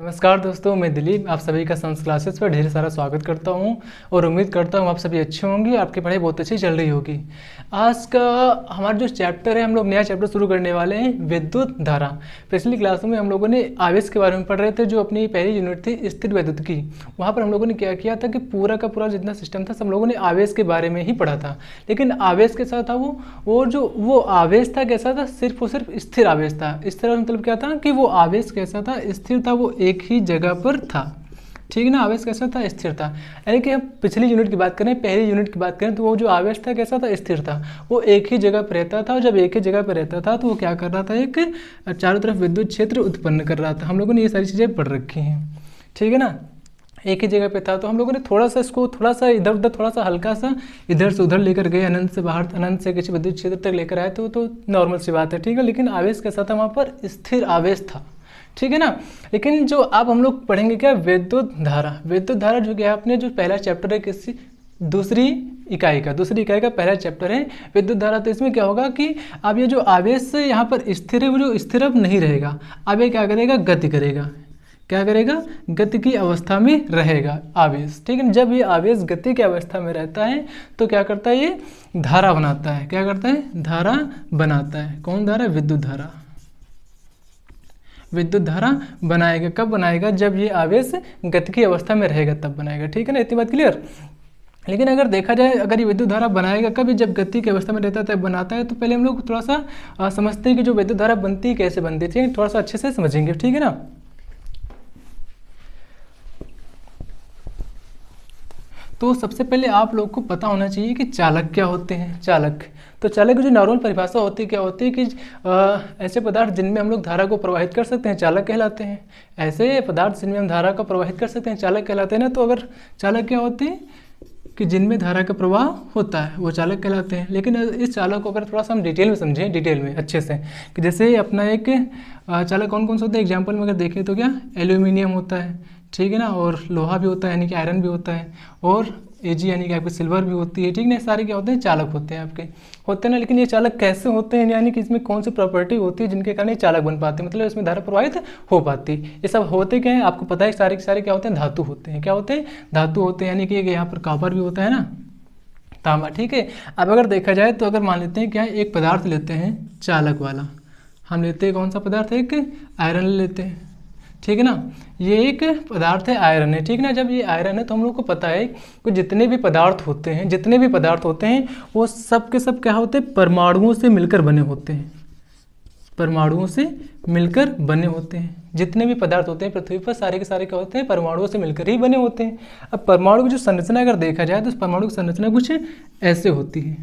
नमस्कार दोस्तों, मैं दिलीप आप सभी का साइंस क्लासेस पर ढेर सारा स्वागत करता हूं और उम्मीद करता हूं आप सभी अच्छे होंगे, आपकी पढ़ाई बहुत अच्छी चल रही होगी। आज का हमारा जो चैप्टर है, हम लोग नया चैप्टर शुरू करने वाले हैं, विद्युत धारा। पिछली क्लासों में हम लोगों ने आवेश के बारे में पढ़ रहे थे, जो अपनी पहली यूनिट थी स्थिर विद्युत की। वहाँ पर हम लोगों ने क्या किया था कि पूरा का पूरा जितना सिस्टम था सब लोगों ने आवेश के बारे में ही पढ़ा था। लेकिन आवेश कैसा था, वो आवेश था कैसा था, सिर्फ और सिर्फ स्थिर आवेश था। स्थिर मतलब क्या था कि वो आवेश कैसा था, स्थिर था, वो एक ही जगह पर था। ठीक है ना, आवेश कैसा था, स्थिर था। यानी कि हम पिछली यूनिट की बात करें, पहली यूनिट की बात करें, तो वो जो आवेश था कैसा था, स्थिर था, वो एक ही जगह पर रहता था। और जब एक ही जगह पर रहता था तो वो क्या कर रहा था, एक चारों तरफ विद्युत क्षेत्र उत्पन्न कर रहा था। हम लोगों ने ये सारी चीज़ें पढ़ रखी हैं। ठीक है ना, एक ही जगह पे था। तो हम लोगों ने थोड़ा सा इसको थोड़ा सा इधर उधर, थोड़ा सा हल्का सा इधर से उधर लेकर गए, अनंत से बाहर, अनंत से किसी विद्युत क्षेत्र तक लेकर आए, तो नॉर्मल सी बात है। ठीक है, लेकिन आवेश कैसा था, वहाँ पर स्थिर आवेश था। ठीक है ना। लेकिन जो अब हम लोग पढ़ेंगे क्या, विद्युत धारा। विद्युत धारा जो क्या है, अपने जो पहला चैप्टर है किसी दूसरी इकाई का पहला चैप्टर है विद्युत धारा। तो इसमें क्या होगा कि अब ये जो आवेश यहाँ पर स्थिर है, वो जो स्थिर अब नहीं रहेगा, अब ये क्या करेगा, गति करेगा। क्या करेगा, गति की अवस्था में रहेगा आवेश। ठीक है, जब ये आवेश गति की अवस्था में रहता है तो क्या करता है, ये धारा बनाता है। क्या करता है, धारा बनाता है। कौन धारा, विद्युत धारा। विद्युत धारा बनाएगा। कब बनाएगा, जब ये आवेश गति की अवस्था में रहेगा तब बनाएगा। ठीक है ना, इतनी बात क्लियर। लेकिन अगर देखा जाए, अगर ये विद्युत धारा बनाएगा कभी, जब गति की अवस्था में रहता है तब बनाता है। तो पहले हम लोग थोड़ा सा समझते हैं कि जो विद्युत धारा बनती है कैसे बनती है। ठीक है, थोड़ा सा अच्छे से समझेंगे। ठीक है ना। तो सबसे पहले आप लोग को पता होना चाहिए कि चालक क्या होते हैं। चालक, तो चालक की जो नॉर्मल परिभाषा होती है क्या होती है कि ऐसे पदार्थ जिनमें हम लोग धारा को प्रवाहित कर सकते हैं चालक कहलाते हैं। ऐसे पदार्थ जिनमें हम धारा को प्रवाहित कर सकते हैं चालक कहलाते हैं ना। तो अगर चालक क्या होते हैं कि जिनमें धारा का प्रवाह होता है वो चालक कहलाते हैं। लेकिन इस चालक को अगर थोड़ा सा हम डिटेल में समझें, डिटेल में अच्छे से, कि जैसे अपना एक चालक कौन कौन से होते हैं, एग्जाम्पल में अगर देखें तो क्या, एल्यूमिनियम होता है। ठीक है ना, और लोहा भी होता है यानी कि आयरन भी होता है, और एजी यानी कि आपकी सिल्वर भी होती है। ठीक है, सारे क्या होते हैं, चालक होते हैं आपके, होते हैं ना। लेकिन ये चालक कैसे होते हैं, यानी कि इसमें कौन सी प्रॉपर्टी होती है जिनके कारण ये चालक बन पाते हैं, मतलब इसमें धारा प्रवाहित हो पाती। ये सब होते क्या है, आपको पता है, सारे के सारे क्या होते हैं, धातु होते हैं। क्या होते हैं, धातु होते हैं। यानी कि यहाँ पर कॉपर भी होता है ना, तांबा। ठीक है, अब अगर देखा जाए तो अगर मान लेते हैं क्या, एक पदार्थ लेते हैं चालक वाला, हम लेते हैं कौन सा पदार्थ है, एक आयरन लेते हैं। ठीक है ना, ये एक पदार्थ है, आयरन है। ठीक है ना, जब ये आयरन है तो हम लोग को पता है कि जितने भी पदार्थ होते हैं वो सब के सब क्या होते हैं, परमाणुओं से मिलकर बने होते हैं। परमाणुओं से मिलकर बने होते हैं। जितने भी पदार्थ होते हैं पृथ्वी पर, सारे के सारे क्या होते हैं, परमाणुओं से मिलकर ही बने होते हैं। अब परमाणु की जो संरचना अगर देखा जाए तो उस परमाणु की संरचना कुछ ऐसे होती है।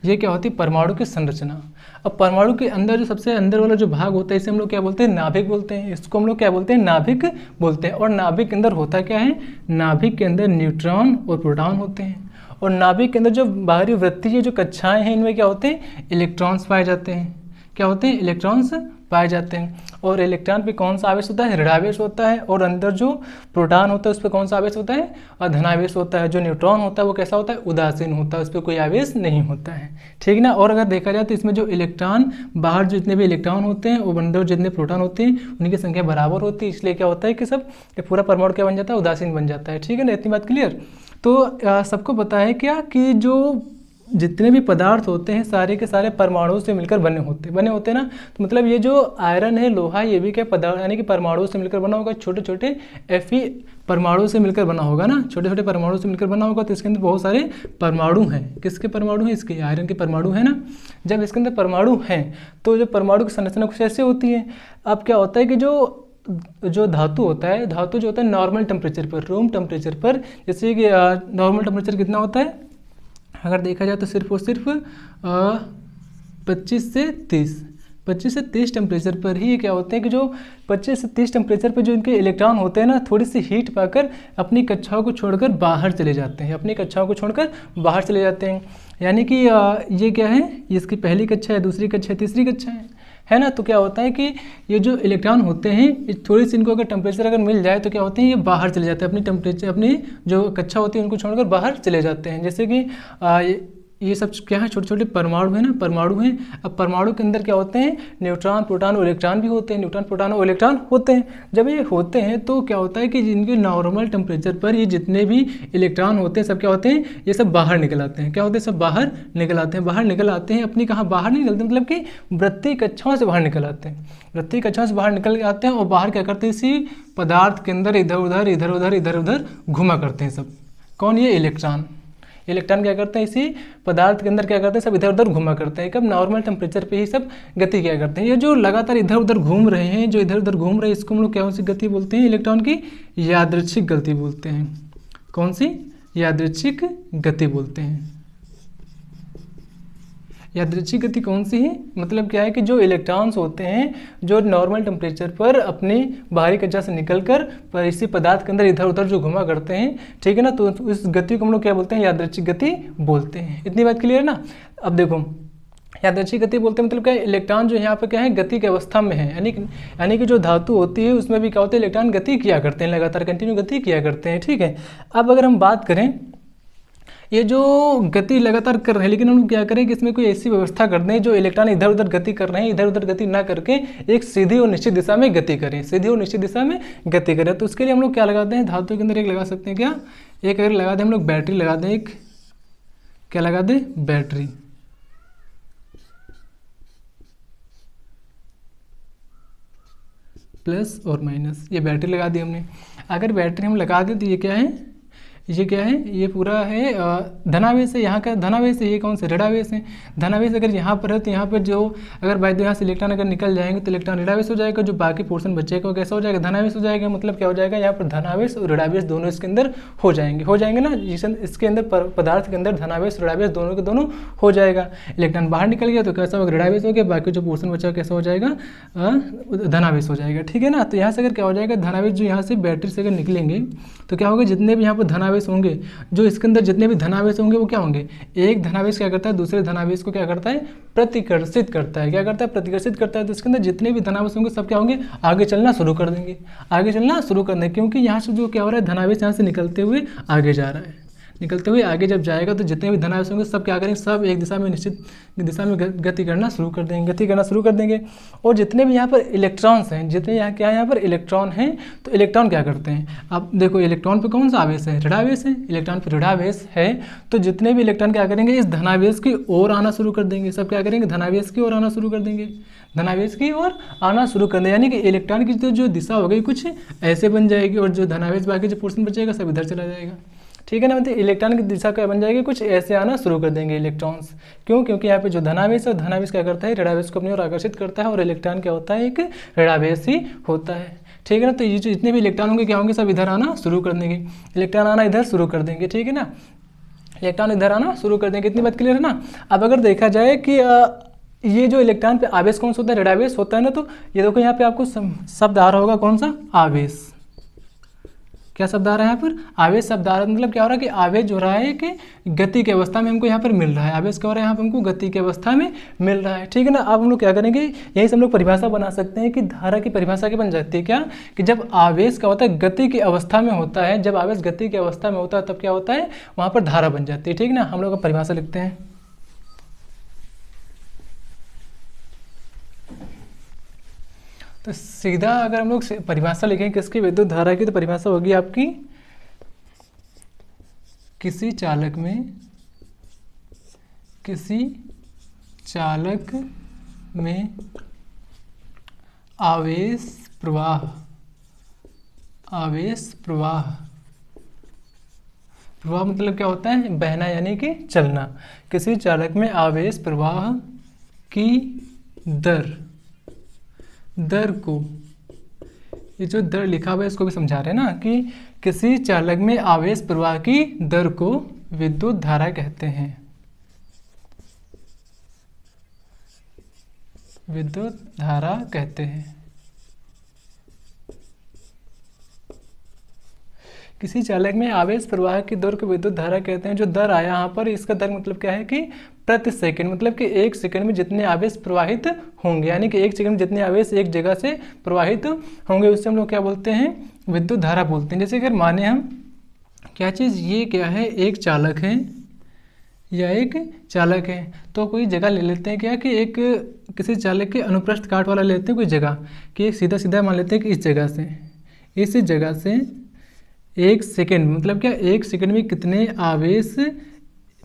ये क्या होती है, परमाणु की संरचना। अब परमाणु के अंदर जो सबसे अंदर वाला जो भाग होता है, इसे हम लोग क्या बोलते हैं, नाभिक बोलते हैं। इसको हम लोग क्या बोलते हैं, नाभिक बोलते हैं। और नाभिक के अंदर होता क्या है, नाभिक के अंदर न्यूट्रॉन और प्रोटॉन होते हैं। और नाभिक के अंदर जो बाहरी वृत्तीय जो कक्षाएं हैं, इनमें क्या होते हैं, इलेक्ट्रॉन्स पाए जाते हैं। क्या होते हैं, इलेक्ट्रॉन्स पाए जाते हैं। और इलेक्ट्रॉन पे कौन सा आवेश होता है, ऋणावेश होता है। और अंदर जो प्रोटॉन होता है उस पर कौन सा आवेश होता है, और धनावेश होता है। जो न्यूट्रॉन होता है वो कैसा होता है, उदासीन होता है, उस पर कोई आवेश नहीं होता है। ठीक ना। और अगर देखा जाए तो इसमें जो इलेक्ट्रॉन, बाहर जितने भी इलेक्ट्रॉन होते हैं और अंदर जितने प्रोटॉन होते हैं उनकी संख्या बराबर होती है। इसलिए क्या होता है कि सब पूरा परमाणु क्या बन जाता है, उदासीन बन जाता है। ठीक है ना, इतनी बात क्लियर। तो सबको पता है क्या कि जो जितने भी पदार्थ होते हैं सारे के सारे परमाणुओं से मिलकर बने होते हैं ना। तो मतलब ये जो आयरन है, लोहा, ये भी क्या पदार्थ यानी कि परमाणुओं से मिलकर बना होगा। छोटे छोटे Fe परमाणु से मिलकर बना होगा ना, छोटे छोटे परमाणु से मिलकर बना होगा। तो इसके अंदर बहुत सारे परमाणु हैं। किसके परमाणु हैं, इसके आयरन के परमाणु है ना। जब इसके अंदर परमाणु हैं तो जो परमाणु की संरचना कुछ ऐसे होती है। अब क्या होता है कि जो धातु होता है, धातु जो होता है नॉर्मल टेम्परेचर पर, रूम टेम्परेचर पर, जैसे कि नॉर्मल टेम्परेचर कितना होता है, अगर देखा जाए तो सिर्फ और सिर्फ 25 से 30 टेम्परेचर पर ही क्या होते हैं कि जो 25 से 30 टेम्परेचर पर जो इनके इलेक्ट्रॉन होते हैं ना, थोड़ी सी हीट पाकर अपनी कक्षाओं को छोड़कर बाहर चले जाते हैं। यानी कि ये क्या है, ये इसकी पहली कक्षा है, दूसरी कक्षा है, तीसरी कक्षा है ना। तो क्या होता है कि ये जो इलेक्ट्रॉन होते हैं, थोड़ी सी इनको अगर टेम्परेचर अगर मिल जाए तो क्या होते हैं, ये बाहर चले जाते हैं, अपनी जो कक्षा होती है उनको छोड़कर बाहर चले जाते हैं। जैसे कि ये सब क्या है, छोटे छोटे परमाणु है ना, परमाणु हैं। अब परमाणु के अंदर क्या होते हैं, न्यूट्रॉन प्रोटॉन और इलेक्ट्रॉन भी होते हैं, न्यूट्रॉन प्रोटॉन और इलेक्ट्रॉन होते हैं। जब ये होते हैं तो क्या होता है कि जिनके नॉर्मल टेम्परेचर पर ये जितने भी इलेक्ट्रॉन होते हैं सब क्या होते हैं, ये सब बाहर निकल आते हैं। क्या होते हैं, सब बाहर निकल आते हैं। बाहर निकल आते हैं अपनी, कहाँ बाहर नहीं निकलते, मतलब कि वृत्तीय कक्षाओं से बाहर निकल आते हैं। वृत्तीय कक्षाओं से बाहर निकल आते हैं और बाहर क्या करते हैं, इसी पदार्थ के अंदर इधर उधर इधर उधर इधर उधर घुमा करते हैं सब। कौन, ये इलेक्ट्रॉन। इलेक्ट्रॉन क्या करते हैं, इसी पदार्थ के अंदर क्या करते हैं, सब इधर उधर घुमा करते हैं। कब, नॉर्मल टेम्परेचर पे ही सब गति क्या करते हैं। ये जो लगातार इधर उधर घूम रहे हैं, जो इधर उधर घूम रहे हैं, इसको हम लोग क्या सी गति बोलते हैं, इलेक्ट्रॉन की यादृच्छिक गति बोलते हैं। कौन सी, यादृच्छिक गति बोलते हैं। यादृच्छिक गति कौन सी है, मतलब क्या है कि जो इलेक्ट्रॉन्स होते हैं जो नॉर्मल टेम्परेचर पर अपनी बाहरी कक्षा से निकलकर पर इसी पदार्थ के अंदर इधर उधर जो घुमा करते हैं, ठीक है ना, तो इस गति को हम लोग क्या बोलते हैं, यादृच्छिक गति बोलते हैं। इतनी बात क्लियर है ना। अब देखो, यादृच्छिक गति बोलते हैं मतलब क्या, इलेक्ट्रॉन जो यहाँ पे क्या है, गति की अवस्था में है, यानी कि जो धातु होती है उसमें भी क्या होता है, इलेक्ट्रॉन गति किया करते हैं, लगातार कंटिन्यू गति किया करते हैं। ठीक है, अब अगर हम बात करें, ये जो गति लगातार कर रहे हैं, लेकिन हम क्या करें कि इसमें कोई ऐसी व्यवस्था कर दें जो इलेक्ट्रॉन इधर उधर गति कर रहे हैं, इधर उधर गति ना करके एक सीधी और निश्चित दिशा में गति करें, सीधी और निश्चित दिशा में गति करें। तो उसके लिए हम लोग क्या लगाते हैं, धातु के अंदर एक लगा सकते हैं, क्या, एक अगर लगा दें हम लोग बैटरी लगा दें, एक क्या लगा दें, बैटरी। प्लस और माइनस, ये बैटरी लगा दी हमने। अगर बैटरी हम लगा दें तो ये क्या है, ये क्या है, ये पूरा है धनावेश है, यहाँ का धनावेश है, ये कौन सा, ऋणावेश है। धनावेश अगर यहाँ पर है तो यहाँ पर जो अगर बाय यहाँ से इलेक्ट्रॉन अगर निकल जाएंगे तो इलेक्ट्रॉन ऋणावेश हो जाएगा, जो बाकी पोर्शन बचेगा वो कैसा हो जाएगा, धनावेश हो जाएगा। मतलब क्या हो जाएगा, यहाँ पर धनावेश और ऋणावेश दोनों इसके अंदर हो जाएंगे ना। इसके अंदर पदार्थ के अंदर धनावेश ऋणावेश दोनों के दोनों हो जाएगा। इलेक्ट्रॉन बाहर निकल गया तो कैसा होगा, ऋणावेश हो गया, बाकी जो पोर्शन बचा कैसा हो जाएगा, धनावेश हो जाएगा। ठीक है ना। तो यहाँ से अगर क्या हो जाएगा, धनावेश जो यहाँ से बैटरी से अगर निकलेंगे तो क्या होगा, जितने भी यहाँ पर धनावेश होंगे, जो इसके अंदर जितने भी धनावेश होंगे वो क्या होंगे, एक धनावेश क्या करता है दूसरे धनावेश को क्या करता है, प्रतिकर्षित करता है। क्या करता है, प्रतिकर्षित करता है। तो इसके अंदर जितने भी धनावेश होंगे सब क्या होंगे, आगे चलना शुरू कर देंगे, आगे चलना शुरू कर देंगे, क्योंकि यहाँ से जो क्या हो रहा है, धनावेश यहाँ से निकलते हुए आगे जा रहा है। निकलते हुए आगे जब जाएगा तो जितने भी धनावेश होंगे सब क्या करेंगे, सब एक दिशा में निश्चित दिशा में गति करना शुरू कर देंगे, और जितने भी यहाँ पर इलेक्ट्रॉन्स हैं, जितने यहाँ क्या है, यहाँ पर इलेक्ट्रॉन हैं, तो इलेक्ट्रॉन क्या करते हैं, अब देखो इलेक्ट्रॉन पे कौन सा आवेश है, ऋणावेश है, इलेक्ट्रॉन पे ऋणावेश है, तो जितने भी इलेक्ट्रॉन क्या करेंगे, इस धनावेश की ओर आना शुरू कर देंगे, सब क्या करेंगे, धनावेश की ओर आना शुरू कर देंगे, धनावेश की ओर आना शुरू कर देंगे। यानी कि इलेक्ट्रॉन की जो दिशा हो गई कुछ ऐसे बन जाएगी, और जो धनावेश बाकी जो पोर्शन बचेगा सब इधर चला जाएगा। ठीक है ना। मतलब इलेक्ट्रॉन की दिशा क्या बन जाएगी, कुछ ऐसे आना शुरू कर देंगे इलेक्ट्रॉन्स। क्यों, क्योंकि यहाँ पे जो धनावेश है, धनावेश क्या करता है, ऋणावेश को अपनी ओर आकर्षित करता है, और इलेक्ट्रॉन क्या होता है, एक ऋणावेश ही होता है। ठीक है ना। तो ये जो जितने भी इलेक्ट्रॉन होंगे क्या होंगे, सब इधर आना शुरू कर देंगे, इलेक्ट्रॉन आना इधर शुरू कर देंगे। ठीक है ना, इलेक्ट्रॉन इधर आना शुरू कर देंगे। इतनी बात क्लियर है ना। अब अगर देखा जाए कि ये जो इलेक्ट्रॉन पे आवेश कौन सा होता है, ऋणावेश होता है ना, तो ये देखो यहाँ पे आपको शब्द आ रहा होगा, कौन सा, आवेश। क्या शब्द आ रहा है यहाँ पर, आवेश शब्द आ रहा है। मतलब क्या हो रहा है कि आवेश हो रहा है कि गति की अवस्था में हमको यहाँ पर मिल रहा है, आवेश क्या हो रहा है यहाँ पर हमको गति की अवस्था में मिल रहा है। ठीक है ना। अब हम लोग क्या करेंगे, यही से हम लोग परिभाषा बना सकते हैं कि धारा की परिभाषा क्या बन जाती है, क्या, कि जब आवेश क्या होता है, गति की अवस्था में होता है, जब आवेश गति की अवस्था में होता है तब क्या होता है, वहाँ पर धारा बन जाती है। ठीक है ना। हम लोग परिभाषा लिखते हैं, तो सीधा अगर हम लोग परिभाषा लिखें किसकी, विद्युत धारा की, तो परिभाषा होगी आपकी, किसी चालक में आवेश प्रवाह मतलब क्या होता है, बहना यानी कि चलना। किसी चालक में आवेश प्रवाह की दर को, ये जो दर लिखा हुआ है इसको भी समझा रहे हैं ना, कि किसी चालक में आवेश प्रवाह की दर को विद्युत धारा कहते हैं, विद्युत धारा कहते हैं। किसी चालक में आवेश प्रवाह की दर को विद्युत धारा कहते हैं। जो दर आया यहाँ पर, इसका दर मतलब क्या है कि प्रति सेकंड, मतलब कि एक सेकंड में जितने आवेश प्रवाहित होंगे, यानी कि एक सेकंड में जितने आवेश एक जगह से प्रवाहित होंगे उससे हम लोग क्या बोलते हैं, विद्युत धारा बोलते हैं। जैसे अगर माने हम क्या चीज़, ये क्या है, एक चालक है, यह एक चालक है। तो कोई जगह ले लेते हैं क्या कि एक किसी चालक के अनुप्रस्थ काट वाला लेते हैं कोई जगह कि एक सीधा सीधा मान लेते हैं कि इस जगह से 1 सेकंड मतलब क्या 1 सेकंड में कितने आवेश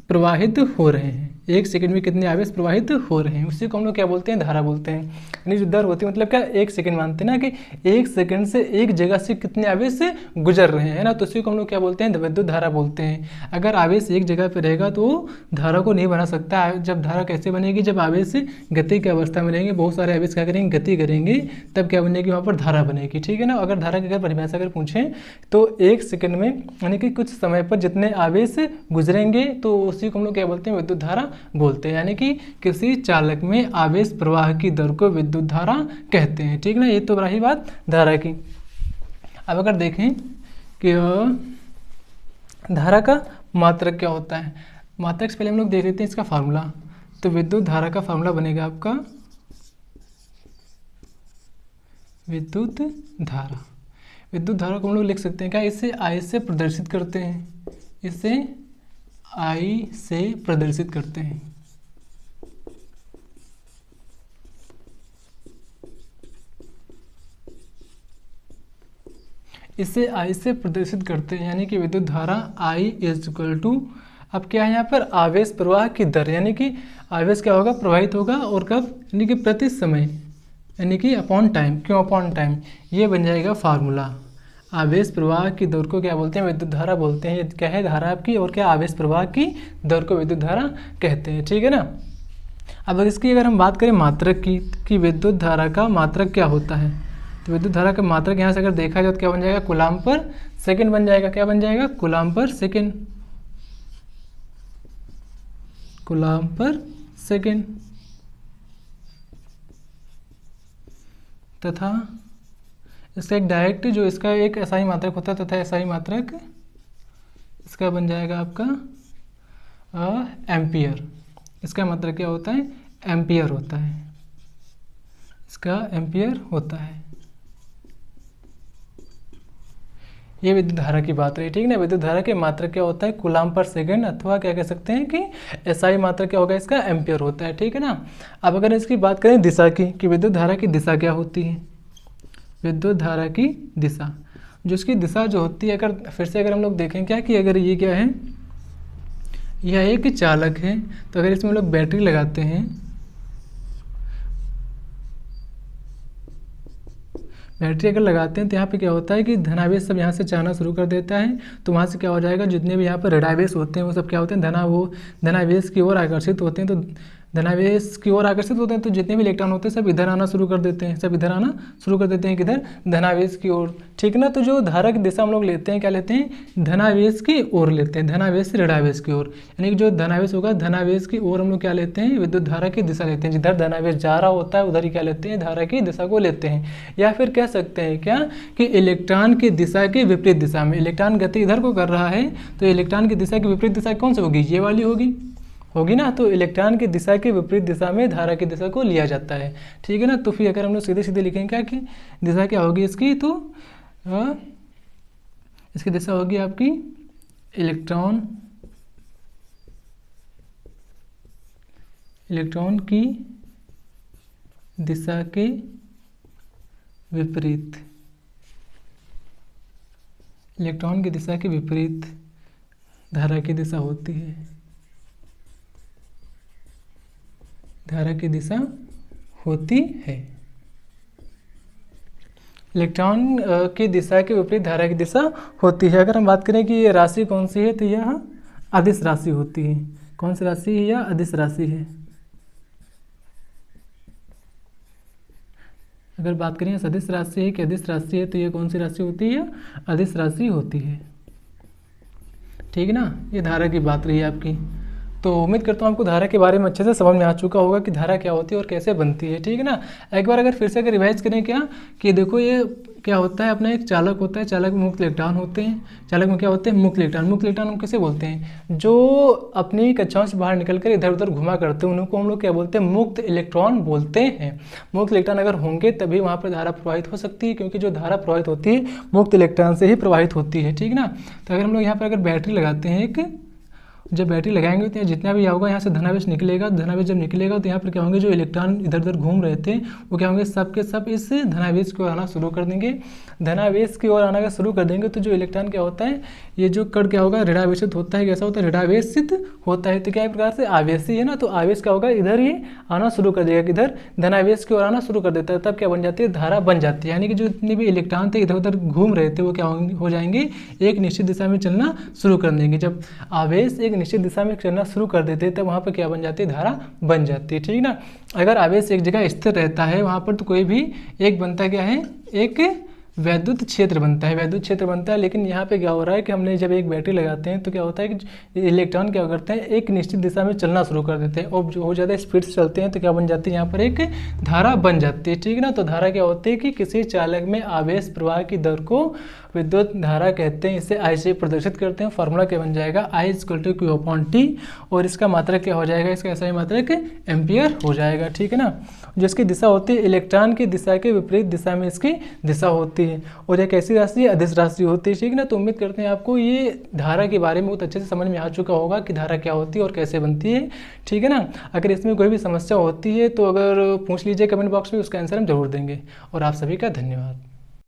प्रवाहित हो रहे हैं, 1 सेकंड में कितने आवेश प्रवाहित हो रहे हैं, उसी को हम लोग क्या बोलते हैं, धारा बोलते हैं। यानी जो दर होती है मतलब क्या 1 सेकंड मानते हैं ना कि 1 सेकंड से एक जगह से कितने आवेश से गुजर रहे हैं ना, तो उसी को हम लोग क्या बोलते हैं, विद्युत धारा बोलते हैं। अगर आवेश एक जगह पर रहेगा तो धारा को नहीं बना सकता। जब धारा कैसे बनेगी, जब आवेश गति की अवस्था में रहेंगे, बहुत सारे आवेश क्या करेंगे, गति करेंगे, तब क्या बनेगी, वहाँ पर धारा बनेगी। ठीक है ना। अगर धारा की अगर परिभाषा अगर पूछें तो 1 सेकंड में यानी कि कुछ समय पर जितने आवेश गुजरेंगे तो उसी को हम लोग क्या बोलते हैं, विद्युत धारा बोलते हैं। यानी कि किसी चालक में आवेश प्रवाह की दर को विद्युत धारा कहते हैं। ठीक ना। ये तो रही बात धारा की। अब अगर देखें कि धारा का मात्रक क्या होता है, मात्रक से पहले हम लोग देख लेते हैं इसका फार्मूला। तो विद्युत धारा का फार्मूला बनेगा आपका विद्युत धारा को हम लोग लिख सकते हैं क्या, इसे I से प्रदर्शित करते हैं, इसे I से प्रदर्शित करते हैं। इसे I से प्रदर्शित करते हैं यानी कि विद्युत धारा I इज इक्वल टू, अब क्या है यहाँ पर, आवेश प्रवाह की दर, यानी कि आवेश क्या होगा, प्रवाहित होगा, और कब, यानी कि प्रति समय, यानी कि अपॉन टाइम। क्यों अपॉन टाइम, ये बन जाएगा फार्मूला। आवेश प्रवाह की दर को क्या बोलते हैं, विद्युत धारा बोलते हैं। ये क्या है, धारा आपकी, और क्या आवेश प्रवाह की दर को विद्युत धारा कहते हैं। ठीक है ना। अब इसकी अगर हम बात करें मात्रक की कि विद्युत धारा का मात्रक क्या होता है, तो विद्युत धारा का मात्रक यहाँ से अगर देखा जाए तो क्या बन जाएगा, कूलाम पर सेकंड बन जाएगा। क्या बन जाएगा, कूलाम पर सेकंड, कूलाम पर सेकंड। तथा इसका एक डायरेक्ट जो इसका एक एसआई मात्रक होता है, तथा एसआई मात्रक इसका बन जाएगा आपका एम्पियर। इसका मात्रक क्या होता है, एम्पियर होता है, इसका एम्पियर होता है। ये विद्युत धारा की बात रही। ठीक है ना। विद्युत धारा के मात्रक क्या होता है, कूलाम पर सेकंड, अथवा क्या कह सकते हैं कि एसआई मात्रक क्या होगा, इसका एम्पियर होता है। ठीक है ना। अब अगर इसकी बात करें दिशा की कि विद्युत धारा की दिशा क्या होती है, विद्युत धारा की दिशा, जो इसकी दिशा जो होती है, अगर फिर से अगर हम लोग देखें क्या कि अगर ये क्या है, यह एक चालक है, तो अगर इसमें हम लोग बैटरी लगाते हैं, बैटरी अगर लगाते हैं तो यहाँ पे क्या होता है कि धनावेश सब यहाँ से जाना शुरू कर देता है। तो वहाँ से क्या हो जाएगा, जितने भी यहाँ पर ऋणावेश होते हैं वो सब क्या होते हैं, धनावेश की ओर आकर्षित होते हैं। तो धनावेश की ओर आकर्षित होते हैं तो जितने भी इलेक्ट्रॉन होते हैं सब इधर आना शुरू कर देते हैं, सब इधर आना शुरू कर देते हैं, किधर, धनावेश की ओर। ठीक ना। तो जो धारा की दिशा हम लोग लेते हैं, क्या लेते हैं, धनावेश की ओर लेते हैं, धनावेश से ऋणावेश की ओर। यानी कि जो धनावेश होगा धनावेश की ओर हम लोग क्या लेते हैं, विद्युत धारा की दिशा लेते हैं। जिधर धनावेश जा रहा होता है उधर ही क्या लेते हैं, धारा की दिशा को लेते हैं। या फिर कह सकते हैं क्या कि इलेक्ट्रॉन की दिशा के विपरीत दिशा में, इलेक्ट्रॉन गति इधर को कर रहा है तो इलेक्ट्रॉन की दिशा की विपरीत दिशा कौन सी होगी, ये वाली होगी ना। तो इलेक्ट्रॉन की दिशा के विपरीत दिशा में धारा की दिशा को लिया जाता है। ठीक है ना। तो फिर अगर हम लोग सीधे सीधे लिखेंगे क्या कि दिशा क्या होगी इसकी, तो इसकी दिशा होगी आपकी इलेक्ट्रॉन की दिशा के विपरीत, इलेक्ट्रॉन की दिशा के विपरीत धारा की दिशा होती है, धारा की दिशा होती है। इलेक्ट्रॉन की दिशा के विपरीत धारा की दिशा होती है। अगर हम बात करें कि ये राशि कौन सी है, तो यह अदिश राशि होती है। कौन सी राशि है, यह अदिश राशि है। अगर बात करें सदिश राशि है कि अदिश राशि है, तो यह कौन सी राशि होती है, अदिश राशि होती है। ठीक है ना। ये धारा की बात रही है आपकी। तो उम्मीद करता हूँ आपको धारा के बारे में अच्छे से समझ में आ चुका होगा कि धारा क्या होती है और कैसे बनती है। ठीक है ना। एक बार अगर फिर से अगर रिवाइज करें क्या कि देखो ये क्या होता है, अपना एक चालक होता है, चालक में मुक्त इलेक्ट्रॉन होते हैं, चालक में क्या होते हैं, मुक्त इलेक्ट्रॉन। मुक्त इलेक्ट्रॉन हम किसे बोलते हैं, जो अपनी कक्षाओं से बाहर निकलकर इधर उधर घुमा करते हैं, उनको हम लोग क्या बोलते हैं, मुक्त इलेक्ट्रॉन बोलते हैं। मुक्त इलेक्ट्रॉन अगर होंगे तभी वहाँ पर धारा प्रवाहित हो सकती है, क्योंकि जो धारा प्रवाहित होती है मुक्त इलेक्ट्रॉन से ही प्रवाहित होती है। ठीक ना। तो अगर हम लोग यहाँ पर अगर बैटरी लगाते हैं एक, जब बैटरी लगाएंगे तो यहाँ जितना भी होगा यहाँ से धनावेश निकलेगा, धनावेश जब निकलेगा तो यहाँ पर क्या होंगे, जो इलेक्ट्रॉन इधर उधर घूम रहे थे वो क्या होंगे, सब के सब इस धनावेश की ओर आना शुरू कर देंगे। धनावेश की ओर आना का शुरू कर देंगे तो जो इलेक्ट्रॉन क्या होता है, ये जो कण क्या होगा, ऋणावेशित होता है। कैसा होता है, ऋणावेशित होता है। तो क्या एक प्रकार से आवेशी है ना, तो आवेश क्या होगा, इधर ये आना शुरू कर देगा, इधर धनावेश की ओर आना शुरू कर देता है। तब क्या बन जाती है, धारा बन जाती है। यानी कि जो जितने भी इलेक्ट्रॉन थे इधर उधर घूम रहे थे वो क्या हो जाएंगे, एक निश्चित दिशा में चलना शुरू कर देंगे। जब आवेश एक निश्चित दिशा में चलना शुरू कर देते हैं तब वहाँ पर क्या बन जाती है, धारा बन जाती है। ठीक ना। अगर आवेश एक जगह स्थिर रहता है वहाँ पर तो कोई भी एक बनता क्या है, एक वैद्युत क्षेत्र बनता है, वैद्युत क्षेत्र बनता है। लेकिन यहाँ पे क्या हो रहा है कि हमने जब एक बैटरी लगाते हैं तो क्या होता है कि इलेक्ट्रॉन क्या करते हैं, एक निश्चित दिशा में चलना शुरू कर देते हैं और जो हो ज़्यादा स्पीड से चलते हैं तो क्या बन जाती है, यहाँ पर एक धारा बन जाती है। ठीक है ना। तो धारा क्या होती है कि किसी चालक में आवेश प्रवाह की दर को विद्युत धारा कहते हैं। इसे आई से प्रदर्शित करते हैं। फॉर्मूला क्या बन जाएगा, I=Q/T और इसका मात्रक क्या हो जाएगा, इसका ऐसा ही मात्रक एम्पियर हो जाएगा। ठीक है ना। जिसकी दिशा होती है इलेक्ट्रॉन की दिशा के विपरीत दिशा में इसकी दिशा होती है और एक ऐसी राशि अदिश राशि होती है। ठीक है ना। तो उम्मीद करते हैं आपको ये धारा के बारे में बहुत अच्छे से समझ में आ चुका होगा कि धारा क्या होती है और कैसे बनती है। ठीक है ना। अगर इसमें कोई भी समस्या होती है तो अगर पूछ लीजिए कमेंट बॉक्स में, उसका आंसर हम जरूर देंगे। और आप सभी का धन्यवाद।